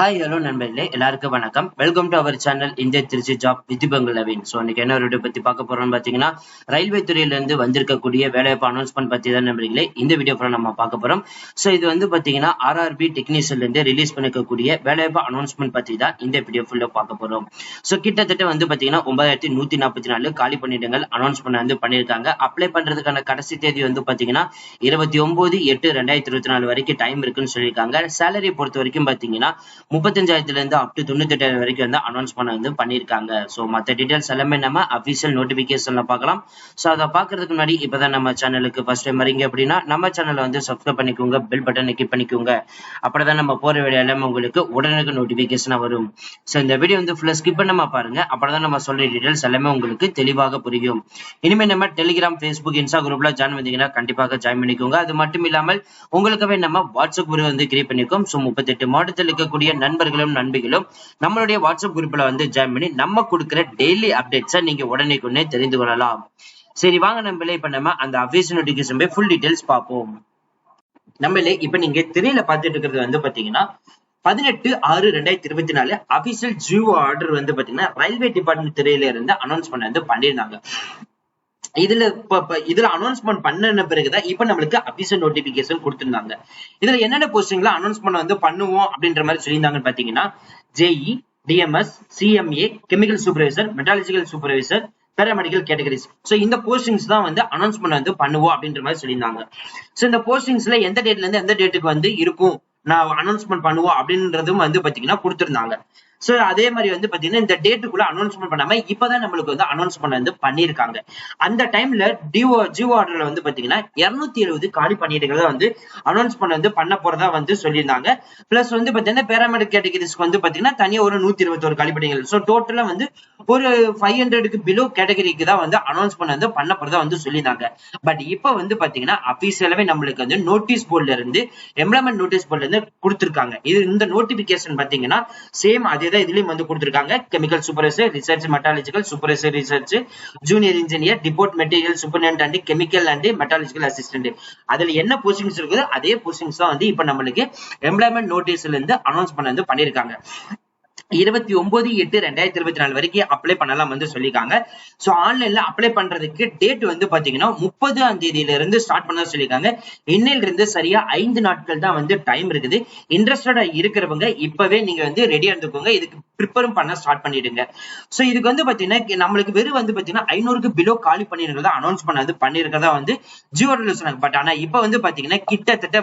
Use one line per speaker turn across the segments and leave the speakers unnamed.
Hi hello நண்பர்களே, எல்லாருக்கும் வணக்கம். வெல்கம் டு அவர் சேனல் இந்திய திருச்சி ஜாப் வித் பங்களவின். ஸோ இன்னைக்கு என்ன வீடியோ பத்தி பார்க்க போறோம்னு பாத்தீங்கன்னா, ரயில்வே துறையில இருந்து வந்திருக்கக்கூடிய வேலைவாய்ப்பு அனௌன்ஸ்மெண்ட் பத்தி தான் நண்பர்களே இந்த வீடியோ நம்ம பார்க்க போறோம். ஸோ இது பாத்தீங்கன்னா ஆர்ஆர்பி டெக்னீஷியன்ல இருந்து ரிலீஸ் பண்ணிக்கக்கூடிய வேலைவாய்ப்பு அனௌன்ஸ்மெண்ட் பத்தி தான் இந்த வீடியோ ஃபுல்லா பார்க்க போறோம். ஸோ கிட்டத்தட்ட பாத்தீங்கன்னா 9144 காலி பணியிடங்கள் அனௌன்ஸ்மெண்ட் பண்ணியிருக்காங்க. அப்ளை பண்றதுக்கான கடைசி தேதி பாத்தீங்கன்னா 29/8/2024 வரைக்கும் டைம் இருக்குன்னு சொல்லியிருக்காங்க. சேலரி பொறுத்த வரைக்கும் பாத்தீங்கன்னா 35,000 இருந்து அப் டு 98,000 வரைக்கும் அனௌன்ஸ்மெண்ட் பண்ணிருக்காங்க. சோ மத்த டீடைல்ஸ் எல்லாமே நம்ம அபிஷியல் நோட்டிபிகேஷன்ல பார்க்கலாம். சோ அதை பாக்குறதுக்கு முன்னாடி இப்பதான் நம்ம சேனலுக்கு ஃபர்ஸ்ட் டைம் வரீங்க அப்படின்னா நம்ம சேனலை சப்ஸ்கிரைப் பண்ணிக்கோங்க, பெல் பட்டனை கிளிக் பண்ணிக்கோங்க. அப்படிதான் நம்ம போற வீடியோ எல்லாமே உங்களுக்கு உடனே நோட்டிபிகேஷனா வரும். சோ இந்த வீடியோ ஃபுல்லா ஸ்கிப் பண்ணாம பாருங்க. அப்பதான் நம்ம சொல்ற டீடைல்ஸ் எல்லாமே உங்களுக்கு தெளிவாக புரியும். இனிமே நம்ம டெலிகிராம், ஃபேஸ்புக், இன்ஸ்டா குரூப்ல ஜாயின் பண்ணீங்கன்னா கண்டிப்பாக ஜாயின் பண்ணிக்கோங்க. அது மட்டும் இல்லாமல் உங்களுக்காகவே நம்ம வாட்ஸ்அப் குரூப் கிரியேட் பண்ணிக்கோம். சோ 38 மாவட்டத்தில் இருக்கக்கூடிய நண்பர்களும் நண்பிகளும் நம்மளுடைய வாட்ஸ்அப் குரூப்ல ஜாயின் பண்ணி நம்ம கொடுக்கிற டெய்லி அப்டேட்ஸை நீங்க உடனே தெரிந்து கொள்ளலாம். சரி வாங்க நம்மளே இப்ப நம்ம அந்த அஃபிஷியல் நோட்டிபிகேஷன் போய் ஃபுல் டீடைல்ஸ் பார்ப்போம். நம்மளே இப்ப நீங்க திரையில பார்த்துட்டு இருக்கிறது பாத்தீங்கன்னா 18/6/2024 அபிஷியல் ஜியோ ஆர்டர் பாத்தீங்கன்னா ரயில்வே டிபார்ட்மெண்ட் திரையில இருந்து அனௌன்ஸ்மெண்ட் பண்ணியிருந்தாங்க. இதுல அனௌன்ஸ்மெண்ட் பண்ண பிறகுதான் இப்ப நம்மளுக்கு அபிஷியல் நோட்டிபிகேஷன் கொடுத்திருந்தாங்க. இதுல என்னென்ன போஸ்டிங்ல அனௌன்ஸ்மெண்ட் பண்ணுவோம் அப்படின்ற மாதிரி சொல்லியிருந்தாங்கன்னு பாத்தீங்கன்னா JE, DMS, CMA, chemical supervisor, metallurgical supervisor, paramedical categories. So இந்த போஸ்டிங்ஸ் தான் அனௌன்ஸ்மெண்ட் பண்ணுவோம் அப்படின்ற மாதிரி சொல்லியிருந்தாங்க. சோ இந்த போஸ்டிங்ஸ்ல எந்த டேட்ல இருந்து எந்த டேட்டுக்கு இருக்கும் நான் அனௌன்ஸ்மெண்ட் பண்ணுவோம் அப்படின்றதும் பாத்தீங்கன்னா கொடுத்திருந்தாங்க. சோ அதே மாதிரி பாத்தீங்கன்னா இந்த டேட்டுக்குள்ள அனௌன்ஸ்மெண்ட் பண்ணாம இப்பதான் நம்மளுக்கு அனௌன்ஸ்மெண்ட் பண்ணிருக்காங்க. அந்த டைம்ல ஜியோ ஆர்டர்ல பாத்தீங்கன்னா 270 காலி பணியிடங்களை அனௌன்ஸ்மெண்ட் பண்ண போறதா சொல்லியிருந்தாங்க. பிளஸ் பாத்தீங்கன்னா பேராமெடிக் கேட்டகரிஸ்க்கு பாத்தீங்கன்னா தனியா ஒரு 121 காலி பணிகள். சோ டோட்டலா ஒரு 500க்கு பிலோ கேட்டகரிக்கு தான் அனௌன்ஸ்மெண்ட் பண்ண போறதா சொல்லியிருந்தாங்க. பட் இப்ப பாத்தீங்கன்னா அபிஷியலாவே நம்மளுக்கு நோட்டீஸ் போர்ட்ல இருந்து எம்ப்ளாய்மெண்ட் நோட்டீஸ் போர்ட்ல இருந்து கொடுத்திருக்காங்க. இது இந்த நோட்டிபிகேஷன் பாத்தீங்கன்னா சேம் அதே இதுலயும் கொடுத்திருக்காங்க. Chemical supervisor, research, metallurgical supervisor, research, junior engineer, depot material superintendent and chemical and metallurgical assistant. அதுல என்ன போஸ்டிங்ஸ் இருக்குது அதே போஸ்டிங்ஸ் தான் இப்ப நம்மளுக்கு எம்ப்ளாய்மெண்ட் நோட்டீஸ்ல இருந்து அனௌன்ஸ் பண்ணிருக்காங்க. 29/8/2024 வரைக்கும் அப்ளை பண்ணலாம் சொல்லிருக்காங்க. சோ ஆன்லைன்ல அப்ளை பண்றதுக்கு டேட் பாத்தீங்கன்னா 30ஆம் தேதியில இருந்து ஸ்டார்ட் பண்ண சொல்லிருக்காங்க. இன்னையில இருந்து சரியா 5 நாட்கள் தான் டைம் இருக்குது. இன்ட்ரெஸ்டடா இருக்கிறவங்க இப்பவே நீங்க ரெடியா இருந்துக்கோங்க. இதுக்கு ப்ரிப்பேரும் பண்ண ஸ்டார்ட் பண்ணிடுங்க. சோ இதுக்கு பாத்தீங்கன்னா நம்மளுக்கு வெறும் பாத்தீங்கன்னா 500க்கு பிலோ காலி பண்ணிருக்கிறதா அனௌன்ஸ் பண்ணிருக்கிறதா ஜியோல சொன்னாங்க. பட் ஆனா இப்ப பாத்தீங்கன்னா கிட்டத்தட்ட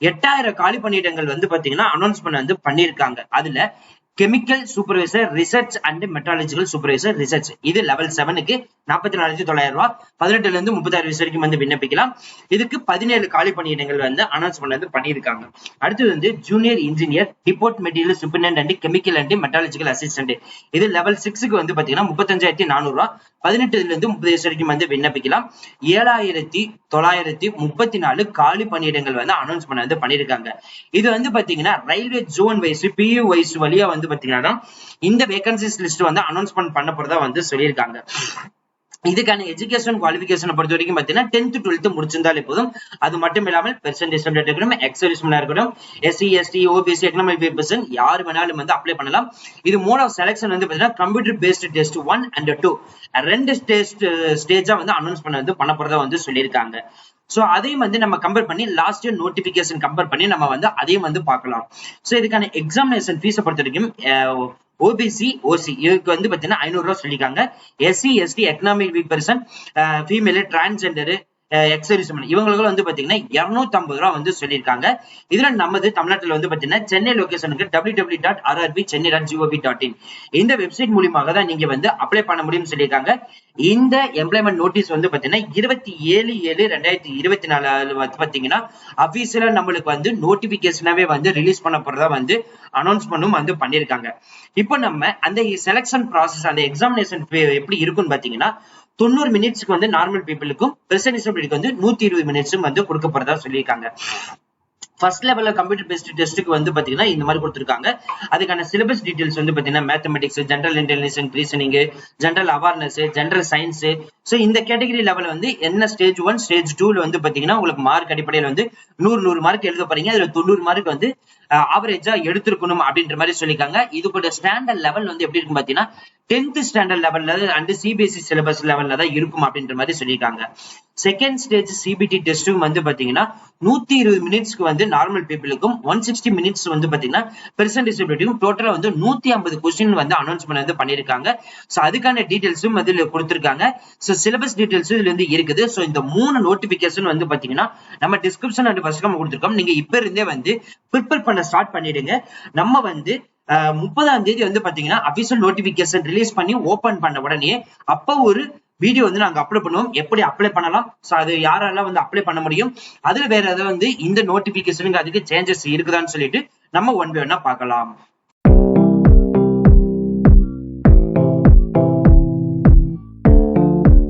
8000 காலி பணியிடங்கள் பாத்தீங்கன்னா அனௌன்ஸ்மெண்ட் பண்ணிருக்காங்க. அதுல chemical supervisor, research and metallurgical supervisor, research இது லெவல் 7க்கு 44,900 ரூபாய். 18ல இருந்து 36 வயசு வரைக்கும் விண்ணப்பிக்கலாம். இதுக்கு 17 காலி பணியிடங்கள் அனௌன்ஸ்மெண்ட் பண்ணிருக்காங்க. அடுத்தது junior engineer, depot material superintendent and chemical and metallurgical assistant இது லெவல் 6க்கு பாத்தீங்கன்னா 35,400 ரூபாய். 18ல இருந்து 30 வயசு வரைக்கும் விண்ணப்பிக்கலாம். 7,934 காலி பணியிடங்கள் அனௌன்ஸ்மெண்ட் பண்ணிருக்காங்க. இது பாத்தீங்கன்னா ரயில்வே ஜோன் வைஸ், பியூ வைஸ் வழியா பாத்தீங்கன்னா இந்த வேகன்சிஸ் லிஸ்ட் அனௌன்ஸ்மெண்ட் பண்ண போறதா சொல்லியிருக்காங்க. இதுக்கான எஜுகேஷன் குவாலிபிகேஷன் பொறுத்த வரைக்கும் பாத்தீங்கன்னா 10th 12th முடிச்சிருந்தாலே போதும். அது மட்டும் இல்லாமல் பெர்சன்டேஜ் இருக்கணும், எக்ஸர்விஸ்மேனா இருக்கணும், SC ST OBC economic person யாரு வேணாலும் அப்ளை பண்ணலாம். இது மோட் ஆஃப் செலக்ஷன் பாத்தீங்கன்னா கம்ப்யூட்டர் பேஸ்ட் டெஸ்ட் 1 and 2 ரெண்டு ஸ்டேஜா அனௌன்ஸ் பண்ண போறதா சொல்லியிருக்காங்க. சோ அதையும் நம்ம கம்பேர் பண்ணி லாஸ்ட் இயர் நோட்டிபிகேஷன் கம்பேர் பண்ணி நம்ம அதையும் பார்க்கலாம். சோ இதுக்கான எக்ஸாமினேஷன் ஃபீஸை பொறுத்த வரைக்கும் ஓபிசி, ஓசி இதுக்கு பாத்தீங்கன்னா 500 ரூபாய் சொல்லிருக்காங்க. SC ST economic weak person, female, transgender, ex serviceman இவங்களுக்கு பாத்தீங்கன்னா 250 ரூபாய் சொல்லியிருக்காங்க. இதுல நமது தமிழ்நாட்டுல பாத்தீங்கன்னா சென்னை லொகேஷனுக்கு www.rrbchennai.gov.in இந்த வெப்சைட் மூலியமாக தான் நீங்க அப்ளை பண்ண முடியும்னு சொல்லியிருக்காங்க. இந்த எம்ப்ளாய்மெண்ட் நோட்டீஸ் பாத்தீங்கன்னா 27/7/2024 பாத்தீங்கன்னா அபிஷியலா நம்மளுக்கு நோட்டிபிகேஷனாவே ரிலீஸ் பண்ண போறதா அனௌன்ஸ்மெண்ட் பண்ணிருக்காங்க. இப்போ நம்ம அந்த செலக்ஷன் ப்ராசஸ், அந்த எக்ஸாமினேஷன் எப்படி இருக்குன்னு பாத்தீங்கன்னா 90 மினிட்ஸ்க்கு நார்மல் பீப்புளுக்கும், பிரசன்டேஷனுக்கு 120 மினிட்ஸும் கொடுக்க போறதா சொல்லியிருக்காங்க. ஃபர்ஸ்ட் லெவல்ல கம்ப்யூட்டர் பேஸ்ட் டெஸ்ட்டுக்கு வந்து பாத்தீங்கன்னா இந்த மாதிரி கொடுத்துருக்காங்க. அதுக்கான சிலபஸ் டீடைல்ஸ் வந்து பாத்தீங்கன்னா mathematics, general intelligence, reasoning, general awareness, general science. So இந்த கேட்டகரி லெவல் வந்து என்ன ஸ்டேஜ் 1 ஸ்டேஜ் 2ல வந்து பாத்தீங்கன்னா உங்களுக்கு மார்க் அடிப்படையில் வந்து 100 மார்க் எழுத போறீங்க. அதுல 90 மார்க் வந்து ஆவரேஜா எடுத்திருக்கணும் அப்படின்ற மாதிரி சொல்லியிருக்காங்க. இது கூட ஸ்டாண்டர்ட் லெவல் வந்து எப்படி இருக்கும் பாத்தீங்கன்னா 10th ஸ்டாண்டர்ட் லெவல்ல அண்ட் சிபிஎஸ்இ சிலபஸ் லெவல்ல தான் இருக்கும் அப்படின்ற மாதிரி சொல்லியிருக்காங்க. செகண்ட் ஸ்டேஜ் சிபிடி டெஸ்டும் வந்து பாத்தீங்கன்னா 120 மினிட்ஸ்க்கு வந்து நார்மல் பீப்புளுக்கும் 160 மினிட்ஸ் வந்து பாத்தீங்கன்னா பெர்சன் டிசபிலிட்டியும் டோட்டலா வந்து 150 கொஸ்டின் வந்து அனௌன்ஸ்மெண்ட் வந்து பண்ணிருக்காங்க. சோ அதுக்கான டீடைல்ஸும் இதுல கொடுத்திருக்காங்க. சோ சிலபஸ் டீடைல்ஸும் இதுல இருந்து இருக்குது. சோ இந்த 3 நோட்டிபிகேஷன் வந்து பாத்தீங்கன்னா நம்ம டிஸ்கிரிப்ஷன் அண்ட் ஃபர்ஸ்ட் கமெண்ட் கொடுத்திருக்கோம். நீங்க இப்ப இருந்தே வந்து ப்ரிப்பேர் பண்ண ஸ்டார்ட் பண்ணிடுங்க. நம்ம வந்து 30ஆம் தேதி வந்து பாத்தீங்கன்னா அபிஷியல் நோட்டிபிகேஷன் ரிலீஸ் பண்ணி ஓபன் பண்ண உடனே அப்ப ஒரு வீடியோ வந்து நாங்க அப்ளை பண்ணுவோம். எப்படி அப்ளை பண்ணலாம், சோ அது யாரெல்லாம் வந்து அப்ளை பண்ண முடியும், அதுல வேற ஏதாவது வந்து இந்த நோட்டிபிகேஷனுக்கு அதுக்கு சேஞ்சஸ் இருக்குதான்னு சொல்லிட்டு நம்ம ஒன் பை ஒன்னா பார்க்கலாம்.